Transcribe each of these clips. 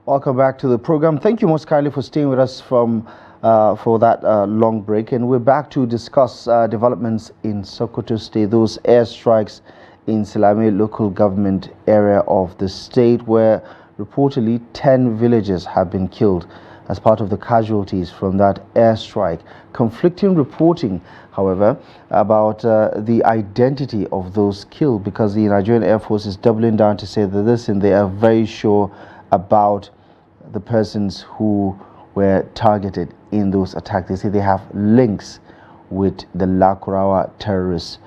Welcome back to the program. Thank you most kindly for staying with us for that long break. And we're back to discuss developments in Sokoto State, those airstrikes in Silame local government area of the state, where reportedly 10 villagers have been killed as part of the casualties from that airstrike. Conflicting reporting, however, about the identity of those killed, because the Nigerian Air Force is doubling down to say that this, and they are very sure about the persons who were targeted in those attacks. They say they have links with the Lakurawa terrorist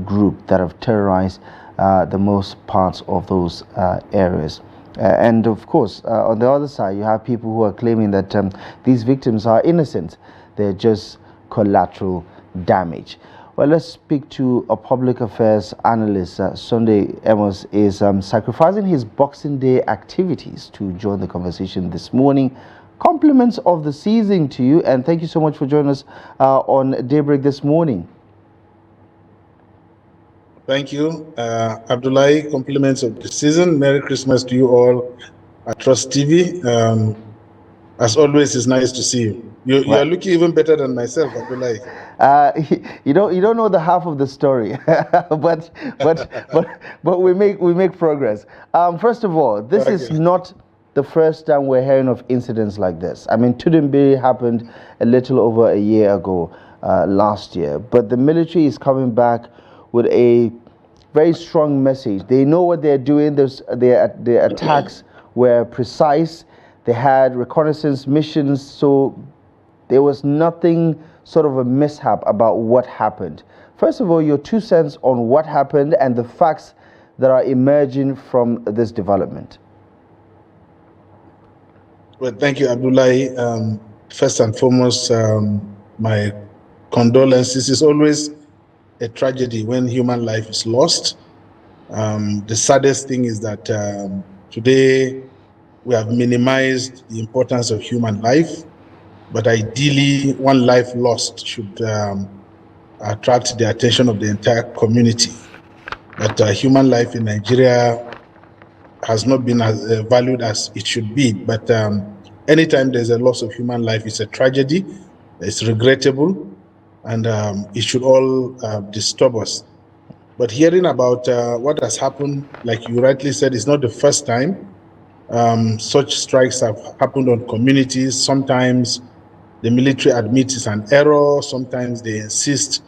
group that have terrorized the most parts of those areas. And of course, on the other side, you have people who are claiming that these victims are innocent. They're just collateral damage. Well, let's speak to a public affairs analyst. Sunday Amos is sacrificing his Boxing Day activities to join the conversation this morning. Compliments of the season to you, and thank you so much for joining us on Daybreak this morning. Thank you, Abdullahi. Compliments of the season. Merry Christmas to you all at Trust TV. As always, it's nice to see you. You are looking even better than myself, Abdullahi. You don't know the half of the story, but we make progress. First of all, this is not the first time we're hearing of incidents like this. I mean, Tudunbiri happened a little over a year ago, last year, but the military is coming back with a very strong message. They know what they're doing. Their attacks were precise. They had reconnaissance missions, so there was nothing sort of a mishap about what happened. First of all, your 2 cents on what happened and the facts that are emerging from this development. Well, thank you, Abdullahi. First and foremost, my condolences. It's always a tragedy when human life is lost. The saddest thing is that today we have minimized the importance of human life, but ideally one life lost should attract the attention of the entire community. But human life in Nigeria has not been as valued as it should be. But anytime there's a loss of human life, it's a tragedy, it's regrettable, and it should all disturb us. But hearing about what has happened, like you rightly said, it's not the first time. Such strikes have happened on communities. Sometimes the military admits it's an error. Sometimes they insist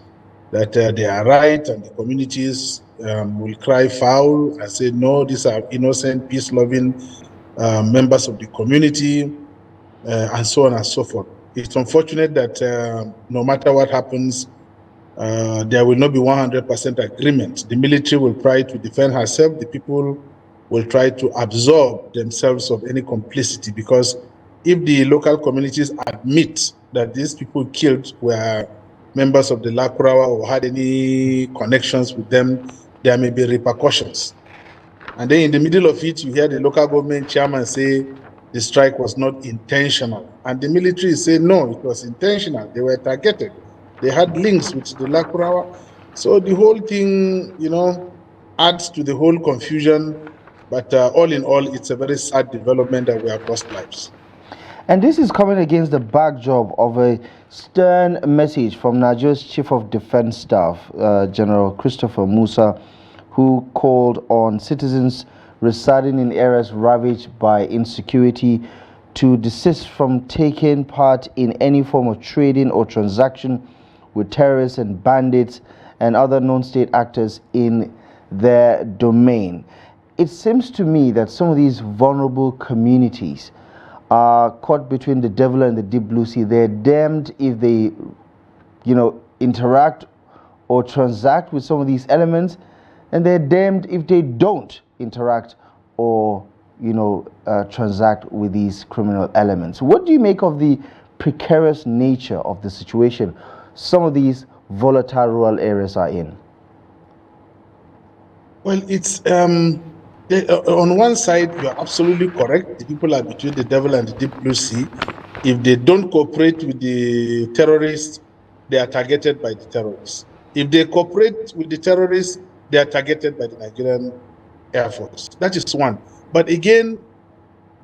that they are right, and the communities will cry foul and say, no, these are innocent, peace-loving members of the community, and so on and so forth. It's unfortunate that no matter what happens, there will not be 100% agreement. The military will try to defend herself. The people will try to absorb themselves of any complicity, because if the local communities admit that these people killed were members of the Lakurawa or had any connections with them, there may be repercussions. And then in the middle of it, you hear the local government chairman say the strike was not intentional. And the military is saying, no, it was intentional. They were targeted. They had links with the Lakurawa. So the whole thing, adds to the whole confusion. But all in all, it's a very sad development that we have lost lives. And this is coming against the backdrop of a stern message from Nigeria's Chief of Defense Staff, General Christopher Musa, who called on citizens residing in areas ravaged by insecurity to desist from taking part in any form of trading or transaction with terrorists and bandits and other non-state actors in their domain. It seems to me that some of these vulnerable communities are caught between the devil and the deep blue sea. They're damned if they, interact or transact with some of these elements, and they're damned if they don't interact or, transact with these criminal elements. What do you make of the precarious nature of the situation some of these volatile rural areas are in? Well, it's on one side, you're absolutely correct. The people are between the devil and the deep blue sea. If they don't cooperate with the terrorists, they are targeted by the terrorists. If they cooperate with the terrorists, they are targeted by the Nigerian Air Force. That is one. But again,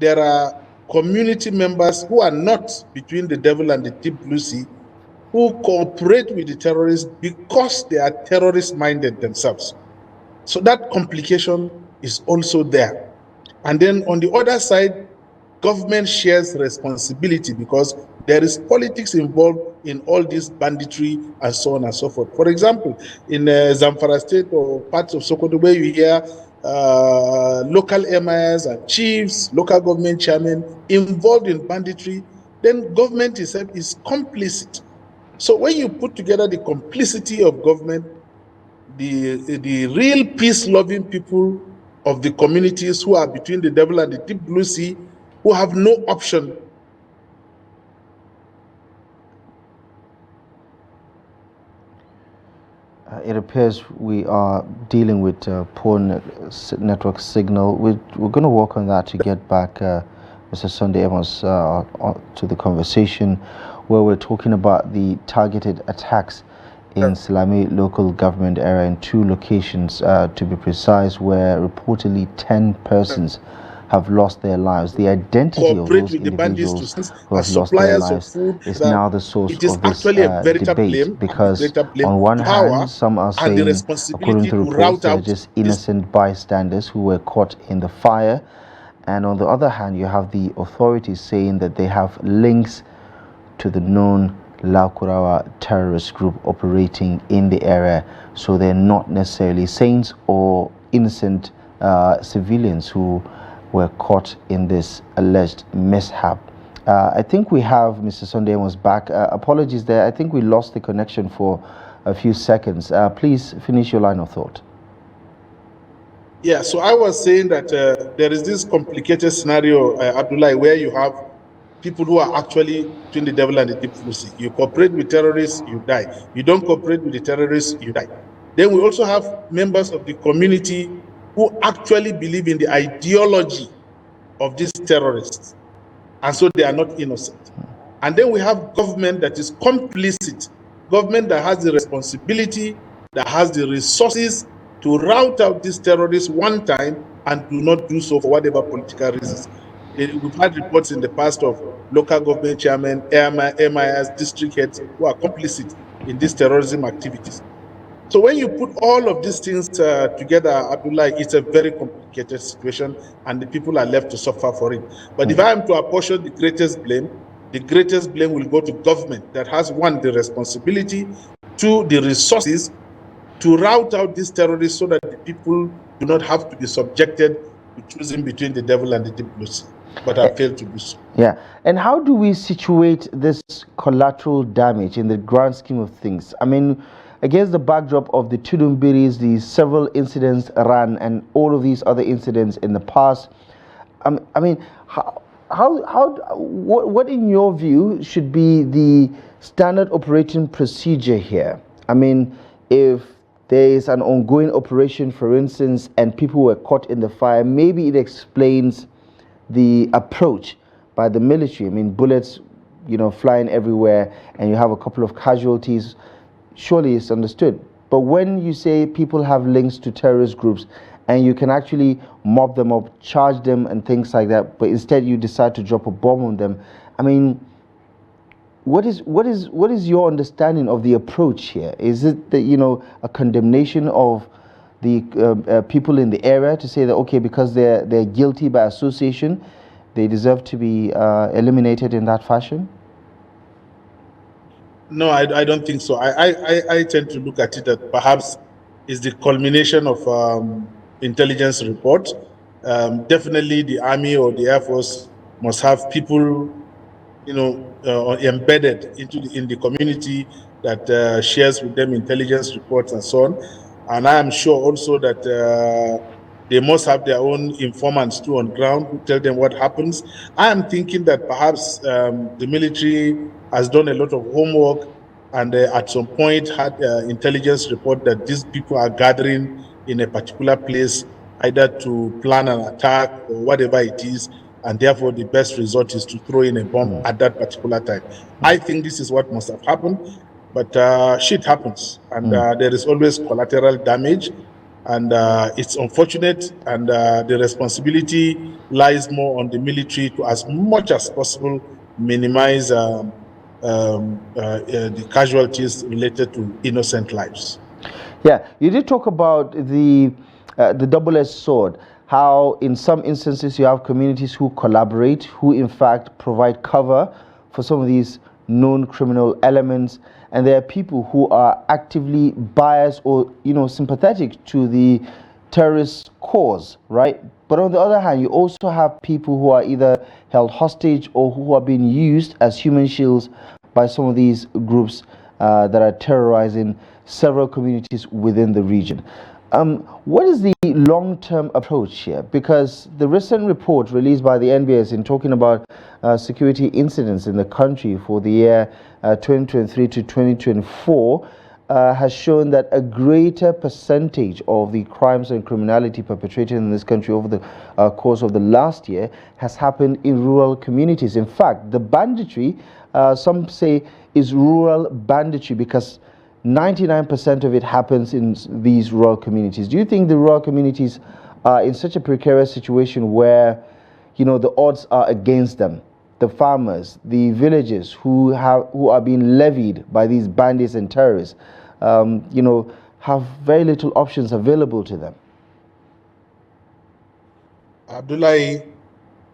there are community members who are not between the devil and the deep blue sea, who cooperate with the terrorists because they are terrorist-minded themselves. So that complication is also there. And then on the other side, government shares responsibility because there is politics involved in all this banditry and so on and so forth. For example, in Zamfara State or parts of Sokoto, where you hear local emirs and chiefs, local government chairmen involved in banditry, then government itself is complicit. So when you put together the complicity of government, the real peace-loving people of the communities who are between the devil and the deep blue sea, who have no option. It appears we are dealing with poor network signal. We're going to work on that to get back Mr. Sunday Amos to the conversation where we're talking about the targeted attacks in Silame local government area in 2 locations, to be precise, where reportedly 10 persons have lost their lives. The identity of those individuals who have lost their lives is now the source of this debate, because on one hand, some are saying, according to reports, they're just innocent bystanders who were caught in the fire, and on the other hand, you have the authorities saying that they have links to the known Laukurawa terrorist group operating in the area, so they're not necessarily saints or innocent civilians who were caught in this alleged mishap. I think we have Mr. Sunday Amos back. Apologies there. I think we lost the connection for a few seconds. Please finish your line of thought. Yeah, so I was saying that there is this complicated scenario, Abdullahi, where you have people who are actually between the devil and the deep blue sea. You cooperate with terrorists, you die. You don't cooperate with the terrorists, you die. Then we also have members of the community who actually believe in the ideology of these terrorists, and so they are not innocent. And then we have government that is complicit, government that has the responsibility, that has the resources to rout out these terrorists one time and do not do so for whatever political reasons. We've had reports in the past of local government chairmen, MIS, district heads who are complicit in these terrorism activities. So when you put all of these things together, Abdullah, it's a very complicated situation, and the people are left to suffer for it. But if I am to apportion the greatest blame will go to government that has, 1, the responsibility, 2, the resources to rout out these terrorists so that the people do not have to be subjected to choosing between the devil and the deep blue sea. But I failed to do so. Yeah. And how do we situate this collateral damage in the grand scheme of things? I mean, against the backdrop of the Tudumbiris, the several incidents ran, and all of these other incidents in the past, I mean, what in your view should be the standard operating procedure here? I mean, if there is an ongoing operation, for instance, and people were caught in the fire, maybe it explains the approach by the military. I mean, bullets, flying everywhere, and you have a couple of casualties. Surely it's understood. But when you say people have links to terrorist groups, and you can actually mob them up, charge them, and things like that, but instead you decide to drop a bomb on them, I mean, what is your understanding of the approach here? Is it that, a condemnation of the people in the area to say that, okay, because they're guilty by association, they deserve to be eliminated in that fashion? No, I don't think so. I tend to look at it that perhaps is the culmination of intelligence report. Definitely the Army or the Air Force must have people, embedded in the community that shares with them intelligence reports and so on. And I am sure also that they must have their own informants too on ground who tell them what happens. I am thinking that perhaps the military has done a lot of homework and at some point had intelligence report that these people are gathering in a particular place, either to plan an attack or whatever it is, and therefore the best result is to throw in a bomb at that particular time. I think this is what must have happened, but shit happens, and there is always collateral damage. And it's unfortunate, and the responsibility lies more on the military to, as much as possible, minimize the casualties related to innocent lives. Yeah, you did talk about the double-edged sword. How in some instances you have communities who collaborate, who in fact provide cover for some of these known criminal elements, and there are people who are actively biased or sympathetic to the terrorist cause, right? But on the other hand, you also have people who are either held hostage or who are being used as human shields by some of these groups that are terrorizing several communities within the region. What is the long-term approach here? Because the recent report released by the NBS in talking about security incidents in the country for the year 2023 to 2024 has shown that a greater percentage of the crimes and criminality perpetrated in this country over the course of the last year has happened in rural communities. In fact, the banditry, some say, is rural banditry because 99% of it happens in these rural communities. Do you think the rural communities are in such a precarious situation where, the odds are against them? The farmers, the villagers who are being levied by these bandits and terrorists, have very little options available to them. Abdullahi,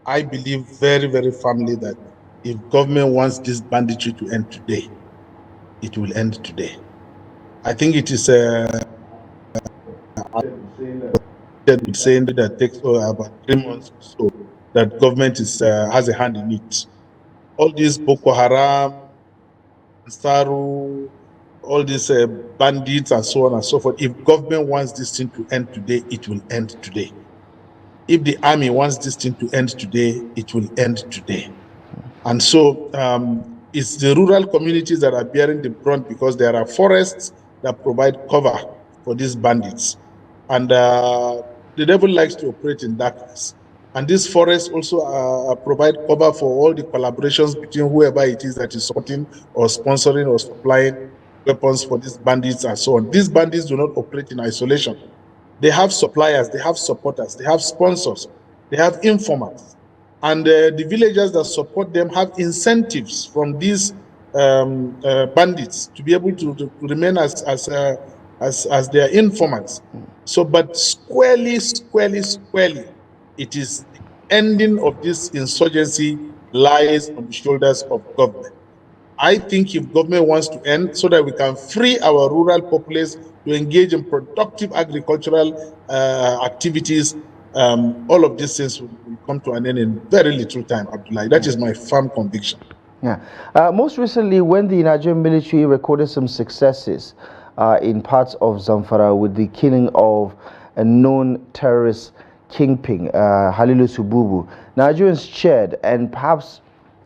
I believe very, very firmly that if government wants this banditry to end today, it will end today. I think it is saying that takes about 3 months or so that government has a hand in it. All these Boko Haram, Saru, all these bandits and so on and so forth. If government wants this thing to end today, it will end today. If the army wants this thing to end today, it will end today. And so it's the rural communities that are bearing the brunt because there are forests that provide cover for these bandits. And the devil likes to operate in darkness. And these forests also provide cover for all the collaborations between whoever it is that is supporting or sponsoring or supplying weapons for these bandits and so on. These bandits do not operate in isolation. They have suppliers, they have supporters, they have sponsors, they have informants. And the villagers that support them have incentives from these bandits to be able to remain as their informants. So, but squarely, it is the ending of this insurgency lies on the shoulders of government. I think if government wants to end so that we can free our rural populace to engage in productive agricultural activities, all of these things will come to an end in very little time, Abdullahi. That is my firm conviction. Yeah. Most recently, when the Nigerian military recorded some successes in parts of Zamfara with the killing of a known terrorist kingpin, Halilu Sububu, Nigerians cheered and perhaps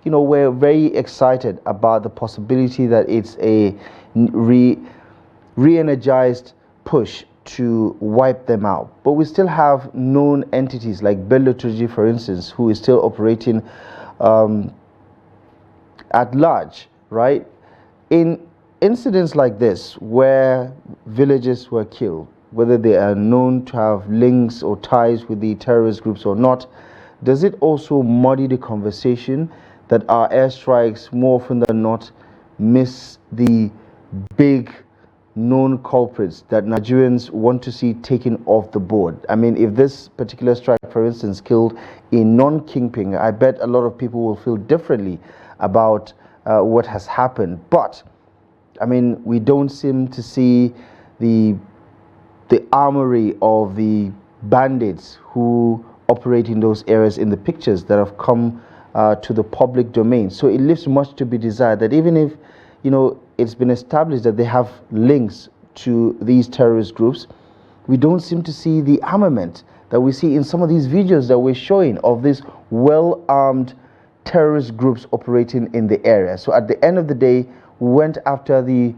we're very excited about the possibility that it's a re-energized push to wipe them out. But we still have known entities like Bello Turji, for instance, who is still operating at large, right? In incidents like this, where villages were killed, whether they are known to have links or ties with the terrorist groups or not, does it also muddy the conversation that our airstrikes more often than not miss the big known culprits that Nigerians want to see taken off the board? I mean, if this particular strike, for instance, killed a non-kingpin, I bet a lot of people will feel differently about what has happened. But, I mean, we don't seem to see the armory of the bandits who operate in those areas in the pictures that have come to the public domain. So it leaves much to be desired that even if, it's been established that they have links to these terrorist groups, we don't seem to see the armament that we see in some of these videos that we're showing of these well-armed terrorist groups operating in the area. So at the end of the day, we went after the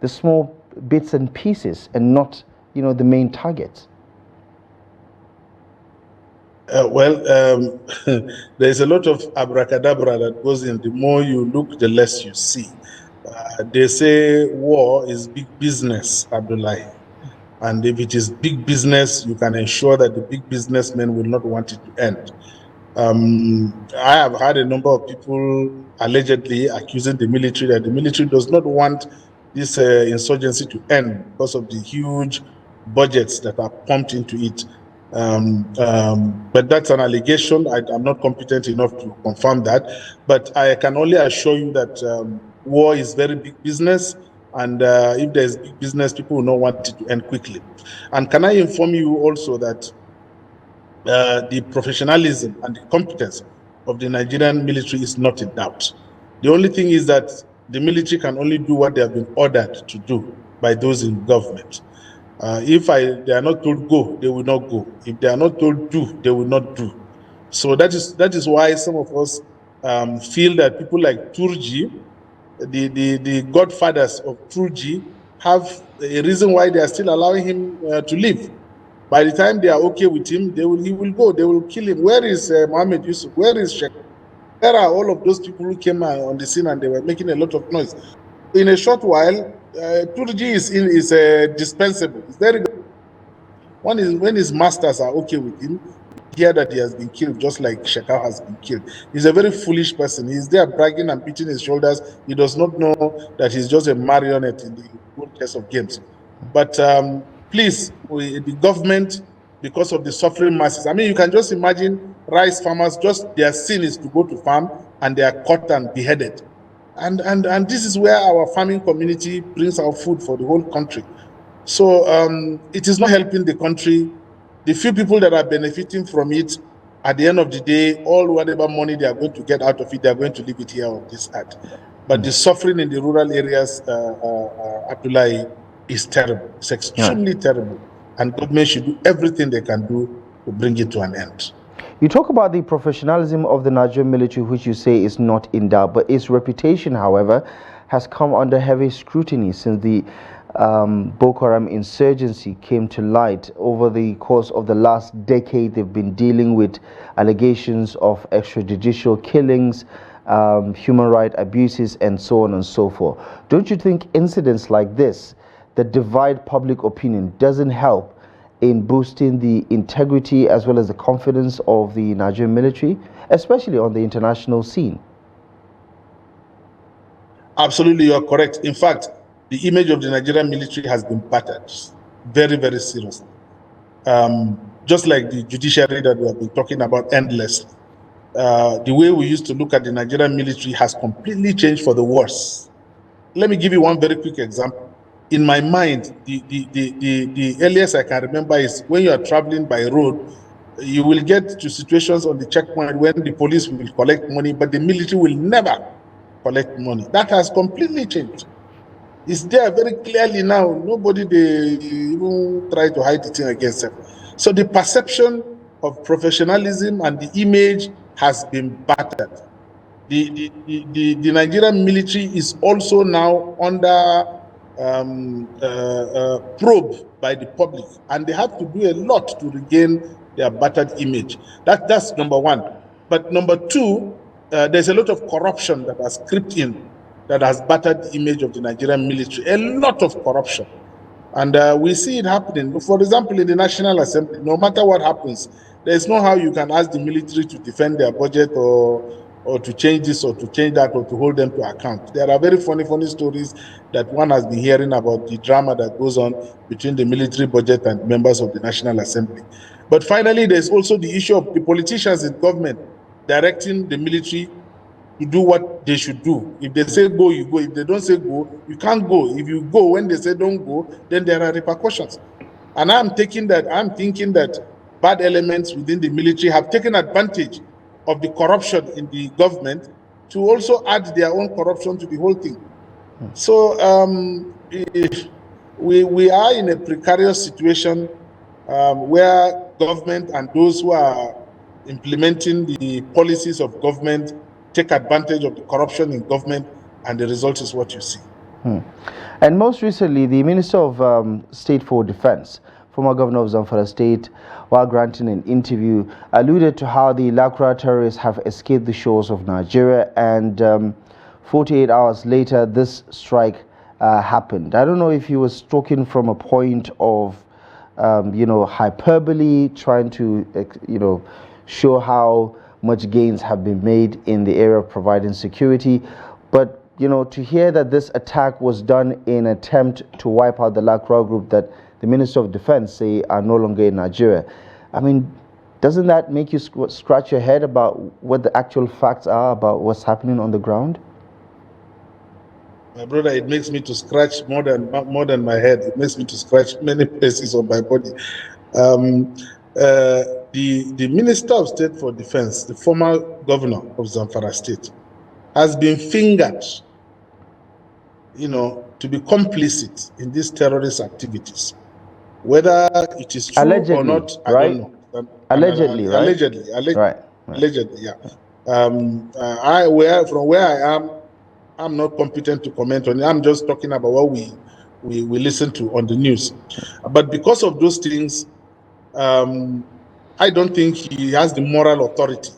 small bits and pieces and not, the main targets. There's a lot of abracadabra that goes in. The more you look, the less you see. They say war is big business, Abdullahi. And if it is big business, you can ensure that the big businessmen will not want it to end. I have had a number of people allegedly accusing the military that the military does not want this insurgency to end because of the huge budgets that are pumped into it. But that's an allegation. I'm not competent enough to confirm that. But I can only assure you that war is very big business. And if there's big business, people will not want it to end quickly. And can I inform you also that the professionalism and the competence of the Nigerian military is not in doubt. The only thing is that the military can only do what they have been ordered to do by those in government. If they are not told go, they will not go. If they are not told do, they will not do. So that is why some of us feel that people like Turji, the godfathers of Turji, have a reason why they are still allowing him to live. By the time they are okay with him, he will go. They will kill him. Where is Mohammed Yusuf? Where is Sheikh? Where are all of those people who came on the scene and they were making a lot of noise? In a short while, Turji is dispensable. It's very good. When his masters are okay with him, hear that he has been killed, just like Shekau has been killed. He's a very foolish person. He's there bragging and beating his shoulders. He does not know that he's just a marionette in the whole case of games. But please, the government, because of the suffering masses, I mean, you can just imagine rice farmers, just their sin is to go to farm and they are caught and beheaded. And this is where our farming community brings our food for the whole country. So it is not helping the country. The few people that are benefiting from it, at the end of the day, all whatever money they are going to get out of it, they are going to leave it here on this earth. But the suffering in the rural areas, Abdullahi, is terrible. It's extremely terrible. And government should do everything they can do to bring it to an end. You talk about the professionalism of the Nigerian military, which you say is not in doubt, but its reputation, however, has come under heavy scrutiny since the Boko Haram insurgency came to light. Over the course of the last decade, they've been dealing with allegations of extrajudicial killings, human rights abuses, and so on and so forth. Don't you think incidents like this that divide public opinion doesn't help in boosting the integrity as well as the confidence of the Nigerian military, especially on the international scene? Absolutely, you are correct. In fact, the image of the Nigerian military has been battered very, very seriously. Just like the judiciary that we have been talking about endlessly. The way we used to look at the Nigerian military has completely changed for the worse. Let me give you one very quick example. In my mind, the earliest I can remember is when you are traveling by road, you will get to situations on the checkpoint when the police will collect money, but the military will never collect money. That has completely changed. It's there very clearly now. Nobody they even try to hide the thing against them. So the perception of professionalism and the image has been battered. The Nigerian military is also now under probe by the public, and they have to do a lot to regain their battered image. That's number one. But number two, there's a lot of corruption that has crept in that has battered the image of the Nigerian military. A lot of corruption. And we see it happening. For example, in the National Assembly, no matter what happens, there's no how you can ask the military to defend their budget or to change this or to change that or to hold them to account. There are very funny stories that one has been hearing about the drama that goes on between the military budget and members of the National Assembly. But finally, there's also the issue of the politicians in government directing the military to do what they should do. If they say go, you go. If they don't say go, you can't go. If you go when they say don't go, then there are repercussions. And I'm thinking that bad elements within the military have taken advantage of the corruption in the government to also add their own corruption to the whole thing. So we are in a precarious situation where government and those who are implementing the policies of government take advantage of the corruption in government, and the result is what you see. And most recently, the Minister of State for Defense, former Governor of Zamfara State, while granting an interview, alluded to how the Lakura terrorists have escaped the shores of Nigeria, and 48 hours later, this strike happened. I don't know if he was talking from a point of hyperbole, trying to, show how much gains have been made in the area of providing security. But, to hear that this attack was done in an attempt to wipe out the Lakra group that the Minister of Defense say are no longer in Nigeria, I mean, doesn't that make you scratch your head about what the actual facts are about what's happening on the ground? My brother, it makes me to scratch more than my head. It makes me to scratch many places on my body. The Minister of State for Defense, the former governor of Zamfara State, has been fingered, to be complicit in these terrorist activities. Whether it is true allegedly, or not, I right? don't know. Allegedly, right? Allegedly, yeah. From where I am, I'm not competent to comment on it. I'm just talking about what we listen to on the news. But because of those things, I don't think he has the moral authority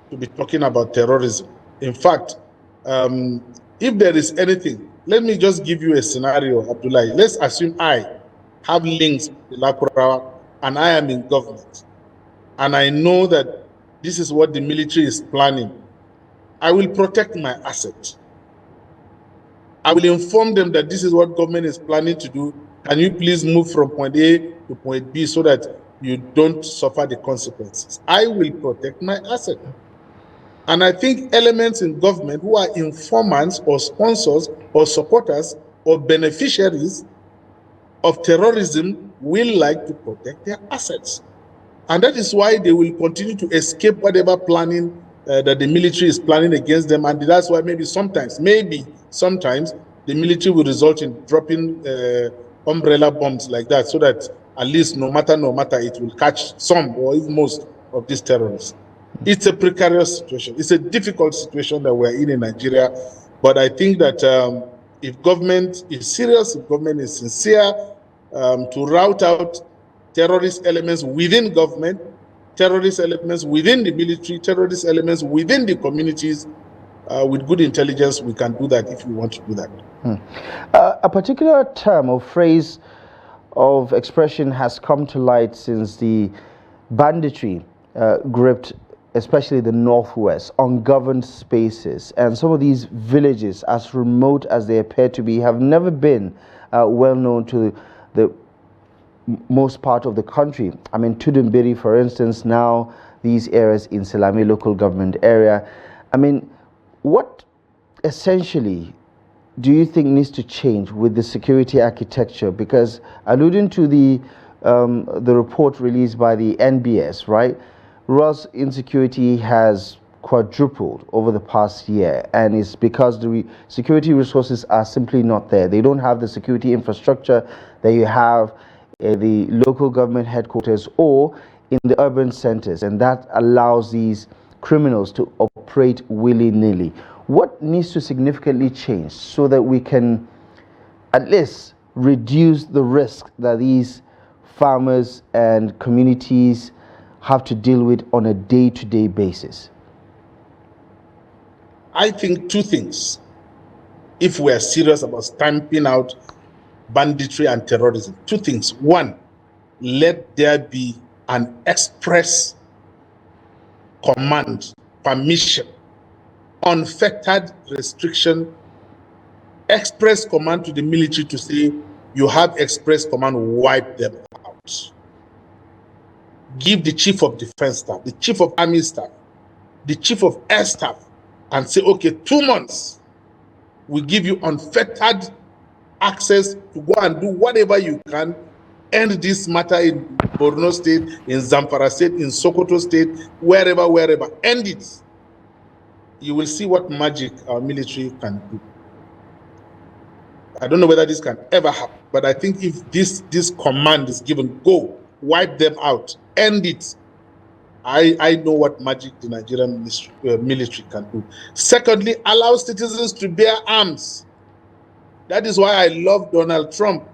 to be talking about terrorism. In fact, if there is anything, let me just give you a scenario, Abdullahi. Let's assume I have links with Lakura and I am in government, and I know that this is what the military is planning. I will protect my assets. I will inform them that this is what government is planning to do. Can you please move from point A to point B so that you don't suffer the consequences? I will protect my asset. And I think elements in government who are informants or sponsors or supporters or beneficiaries of terrorism will like to protect their assets. And that is why they will continue to escape whatever planning that the military is planning against them. And that's why maybe sometimes the military will result in dropping umbrella bombs like that, so that at least no matter, it will catch some or even most of these terrorists. It's a precarious situation. It's a difficult situation that we're in Nigeria. But I think that if government is serious, if government is sincere to rout out terrorist elements within government, terrorist elements within the military, terrorist elements within the communities, with good intelligence, we can do that if we want to do that. A particular term or phrase of expression has come to light since the banditry gripped especially the northwest, ungoverned spaces, and some of these villages, as remote as they appear to be, have never been well known to the most part of the country. I mean, Tudumbiri, for instance, now these areas in Silame local government area. I mean, what essentially do you think needs to change with the security architecture? Because alluding to the report released by the NBS, right, rural insecurity has quadrupled over the past year, and it's because the security resources are simply not there. They don't have the security infrastructure that you have the local government headquarters or in the urban centers, and that allows these criminals to operate willy-nilly. What needs to significantly change so that we can at least reduce the risk that these farmers and communities have to deal with on a day-to-day basis? I think two things. If we are serious about stamping out banditry and terrorism, two things. One, let there be an express command, permission, unfettered restriction, express command to the military to say, you have express command, wipe them out. Give the chief of defense staff, the chief of army staff, the chief of air staff, and say, okay, 2 months, we give you unfettered access to go and do whatever you can, end this matter in Borno State, in Zamfara State, in Sokoto State, wherever, end it. You will see what magic our military can do. I don't know whether this can ever happen, but I think if this command is given, go, wipe them out, end it, I know what magic the Nigerian military can do. Secondly, allow citizens to bear arms. That is why I love Donald Trump.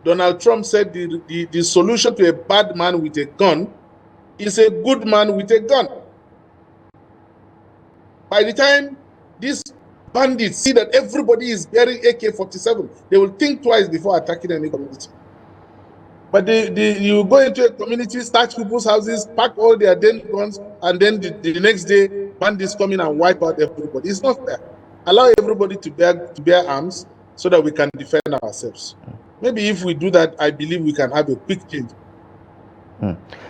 Donald Trump said the solution to a bad man with a gun is a good man with a gun. By the time these bandits see that everybody is bearing AK-47, they will think twice before attacking any community. But you go into a community, search people's houses, pack all their dead guns, and then the next day, bandits come in and wipe out everybody. It's not fair. Allow everybody to bear arms so that we can defend ourselves. Maybe if we do that, I believe we can have a quick change.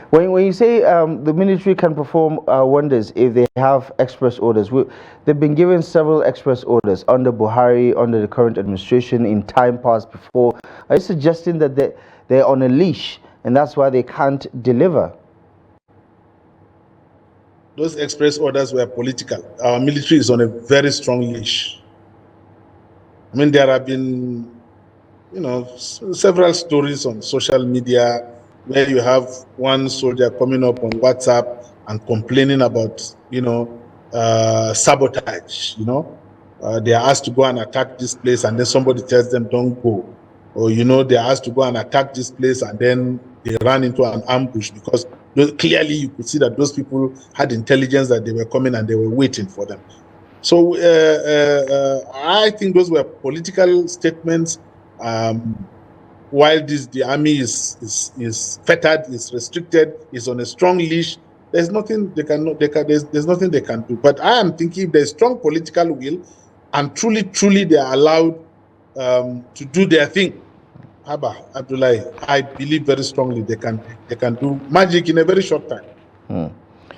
When you say the military can perform wonders if they have express orders, they've been given several express orders under Buhari, under the current administration, in time past before. Are you suggesting that they're on a leash and that's why they can't deliver? Those express orders were political. Our military is on a very strong leash. I mean, there have been, several stories on social media where you have one soldier coming up on WhatsApp and complaining about, sabotage, they are asked to go and attack this place and then somebody tells them don't go. Or, they are asked to go and attack this place and then they ran into an ambush because clearly you could see that those people had intelligence that they were coming and they were waiting for them. So I think those were political statements. While the army is fettered, is restricted, is on a strong leash, there's nothing there's nothing they can do. But I am thinking if there's strong political will and truly they are allowed to do their thing, Abdullahi, I believe very strongly they can do magic in a very short time.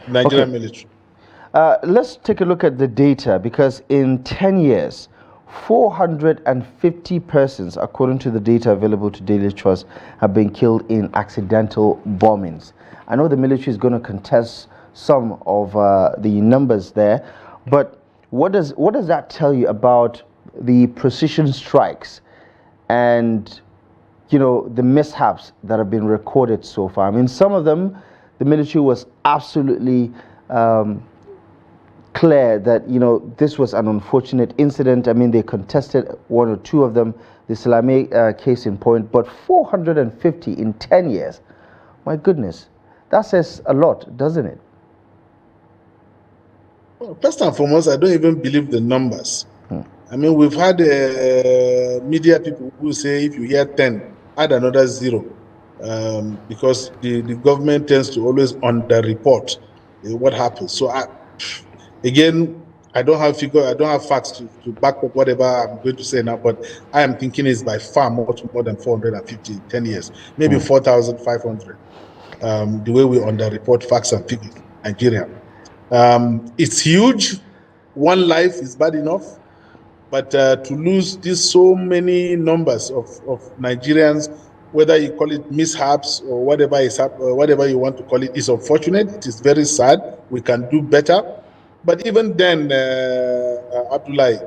Nigerian military. Let's take a look at the data, because in 10 years, 450 persons, according to the data available to Daily Trust, have been killed in accidental bombings. I know the military is going to contest some of the numbers there, but what does that tell you about the precision strikes and the mishaps that have been recorded so far? I mean, some of them, the military was absolutely clear that this was an unfortunate incident. I mean, they contested one or two of them, the Silame case in point, but 450 in 10 years. My goodness, that says a lot, doesn't it? Well, first and foremost, I don't even believe the numbers. I mean, we've had media people who say if you hear 10, add another 0, because the government tends to always underreport what happens. So again, I don't have facts to back up whatever I'm going to say now, but I am thinking it's by far much more than 450 in 10 years, maybe 4,500, the way we underreport facts and figures in Nigeria. It's huge. One life is bad enough, but to lose so many numbers of Nigerians, whether you call it mishaps or whatever you want to call it, is unfortunate. It is very sad. We can do better. But even then, Abdullahi,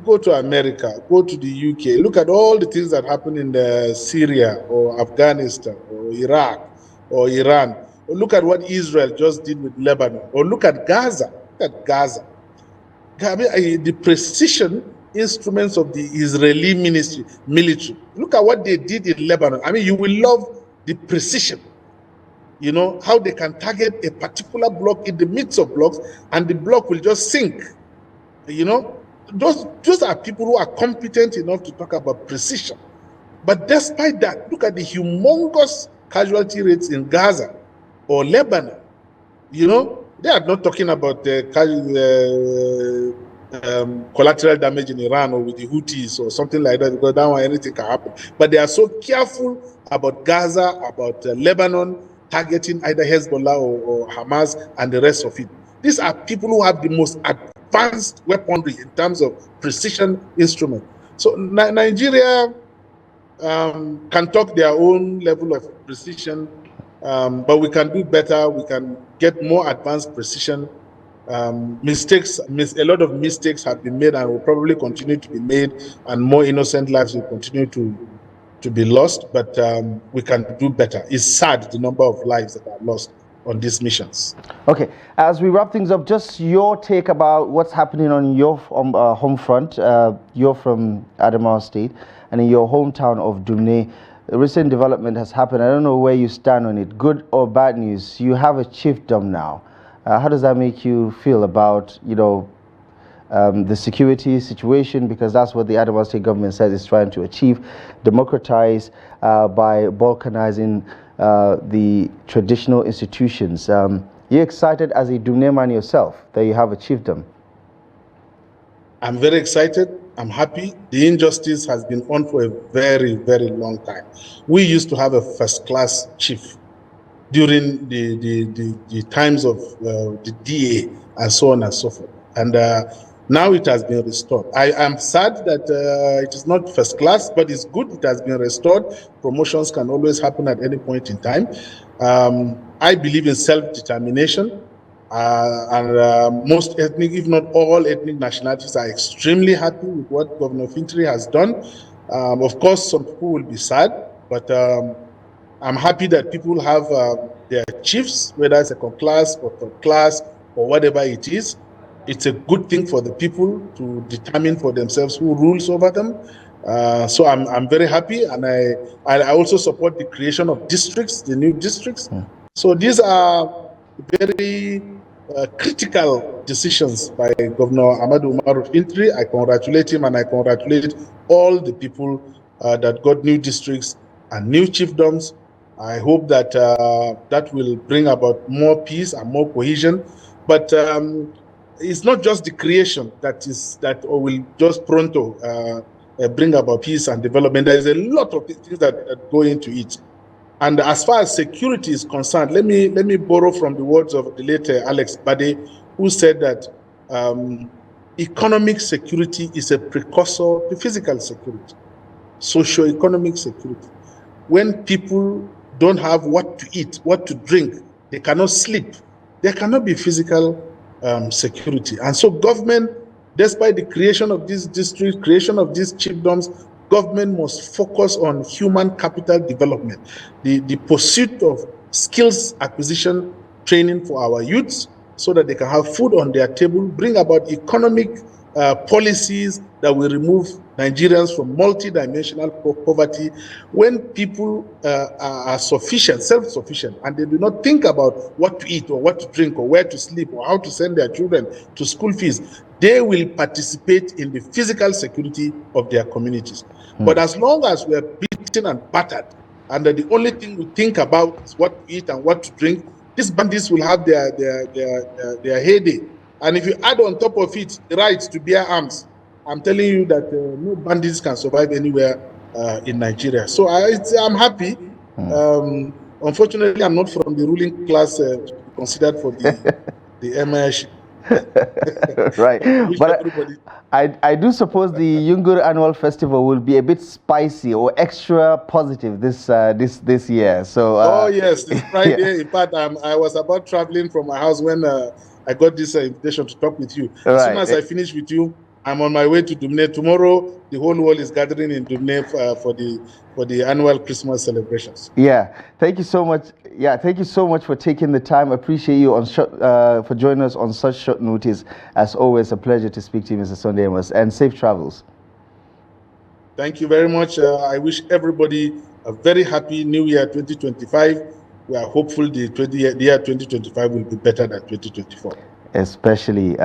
go to America, go to the UK, look at all the things that happen in Syria or Afghanistan or Iraq or Iran, or look at what Israel just did with Lebanon, or look at Gaza. Look at Gaza. The precision instruments of the Israeli military. Look at what they did in Lebanon. I mean, you will love the precision. How they can target a particular block in the midst of blocks and the block will just sink. Those are people who are competent enough to talk about precision. But despite that, look at the humongous casualty rates in Gaza or Lebanon. They are not talking about collateral damage in Iran or with the Houthis or something like that, because that one, anything can happen. But they are so careful about Gaza, about Lebanon, targeting either Hezbollah or Hamas and the rest of it. These are people who have the most advanced weaponry in terms of precision instrument. So Nigeria can talk their own level of precision, but we can do better. We can get more advanced precision. A lot of mistakes have been made and will probably continue to be made, and more innocent lives will continue to be lost, but we can do better. It's sad, the number of lives that are lost on these missions. Okay, as we wrap things up, just your take about what's happening on your home front. You're from Adamawa State, and in your hometown of Dumne, a recent development has happened. I don't know where you stand on it, good or bad news. You have a chiefdom now. How does that make you feel about, the security situation, because that's what the Adamawa State government says it's trying to achieve, democratize by balkanizing the traditional institutions. You're excited as a Dumne man yourself that you have achieved them? I'm very excited. I'm happy. The injustice has been on for a very, very long time. We used to have a first-class chief during the times of the DA and so on and so forth. And now it has been restored. I am sad that it is not first class, but it's good it has been restored. Promotions can always happen at any point in time. I believe in self-determination. And most ethnic, if not all ethnic nationalities, are extremely happy with what Governor Fintri has done. Of course, some people will be sad, but I'm happy that people have their chiefs, whether it's second class or third class or whatever it is. It's a good thing for the people to determine for themselves who rules over them. So I'm very happy, and I also support the creation of districts, the new districts. So these are very critical decisions by Governor Ahmed Fintri. I congratulate him, and I congratulate all the people that got new districts and new chiefdoms. I hope that that will bring about more peace and more cohesion. But it's not just the creation that will just pronto bring about peace and development. There is a lot of things that go into it. And as far as security is concerned, let me borrow from the words of the late Alex Bade, who said that economic security is a precursor to physical security, socio-economic security. When people don't have what to eat, what to drink, they cannot sleep, there cannot be physical security. And so government, despite the creation of these districts, creation of these chiefdoms, government must focus on human capital development, the pursuit of skills acquisition training for our youths so that they can have food on their table, bring about economic policies that will remove Nigerians from multi-dimensional poverty. When people are sufficient, self-sufficient, and they do not think about what to eat or what to drink or where to sleep or how to send their children to school fees, they will participate in the physical security of their communities. But as long as we are beaten and battered, and the only thing we think about is what to eat and what to drink, these bandits will have their heyday. And if you add on top of it the right to bear arms, I'm telling you that no bandits can survive anywhere in Nigeria. So I'm happy. Unfortunately, I'm not from the ruling class to be considered for the Amos. Right. But I do suppose the Yungur Annual Festival will be a bit spicy or extra positive this year. So oh yes, this Friday. Yeah. In fact, I was about traveling from my house when I got this invitation to talk with you. As soon as I finish with you, I'm on my way to Dumne. Tomorrow, the whole world is gathering in Dumne for the annual Christmas celebrations. Yeah, thank you so much. Yeah, thank you so much for taking the time. Appreciate you for joining us on such short notice. As always, a pleasure to speak to you, Mr. Sunday Amos, and safe travels. Thank you very much. I wish everybody a very happy New Year 2025. We are hopeful the year 2025 will be better than 2024. Especially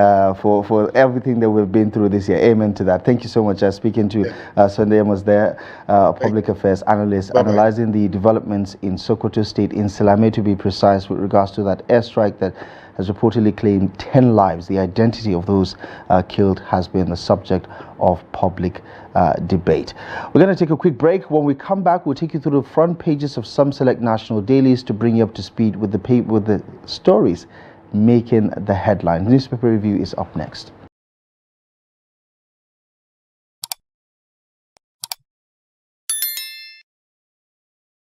for everything that we've been through this year. Amen to that. Thank you so much. Speaking to Sunday Amos there, public affairs analyst, analyzing the developments in Sokoto State, in Silame to be precise, with regards to that airstrike that has reportedly claimed 10 lives. The identity of those killed has been the subject of public debate. We're going to take a quick break. When we come back, we'll take you through the front pages of some select national dailies to bring you up to speed with the stories making the headline. Newspaper review is up next.